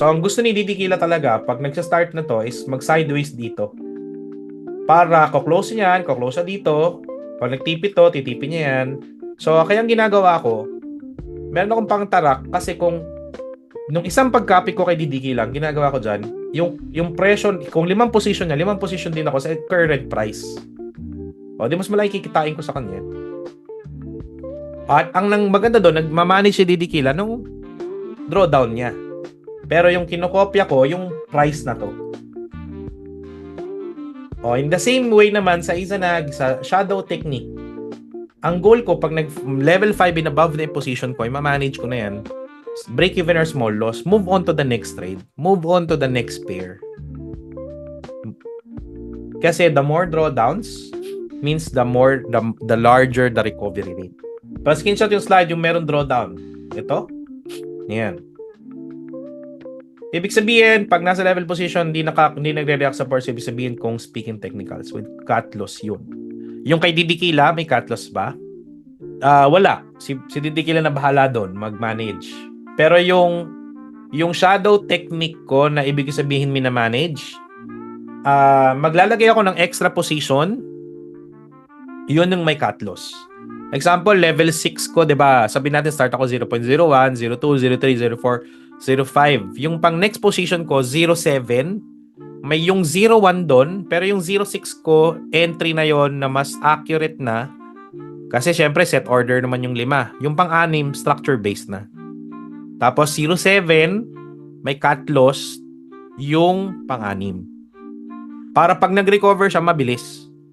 So, ang gusto ni Didikila talaga, pag nagsa-start na to, is mag-sideways dito. Para ko-close siya dito. Pag nagtipid to, titipin niya yan. So, kaya ang ginagawa ko, meron akong pang tarak kasi kung nung isang pag-copy ko kay Didikila, ang ginagawa ko dyan, yung presyo, kung 5 position niya, 5 position din ako sa current price. O, di mas malaki kikitain ko sa kanya. At ang nang maganda doon, nagmamanage si Didikila nung drawdown niya. Pero yung kinokopya ko, yung price na to. O, in the same way naman sa Izanag, sa shadow technique, ang goal ko, pag nag-level 5 and above na yung position ko, ma-manage ko na yan, break even or small loss, move on to the next trade, move on to the next pair. Kasi the more drawdowns means the larger the recovery rate. Pa-screenshot yung slide yung meron drawdown. Ito. Yan. Ibig sabihin, pag nasa level position, hindi nagre-react sa force, ibig sabihin kung speaking technicals, with cut loss yun. Yung kay Didikila, may cut loss ba? Wala. Si Didikila na bahala doon, mag-manage. Pero yung shadow technique ko na ibig sabihin mina-manage, maglalagay ako ng extra position, yun yung may cut loss. Example, level 6 ko, 'di ba? Sabihin natin start ako 0.01, 02, 03, 04, 05. Yung pang next position ko 07, may yung 01 doon, pero yung 06 ko entry na yon na mas accurate na kasi syempre set order naman yung 5. Yung pang-6 structure based na. Tapos 07 may cut loss yung pang-6. Para pag nag-recover siya mabilis.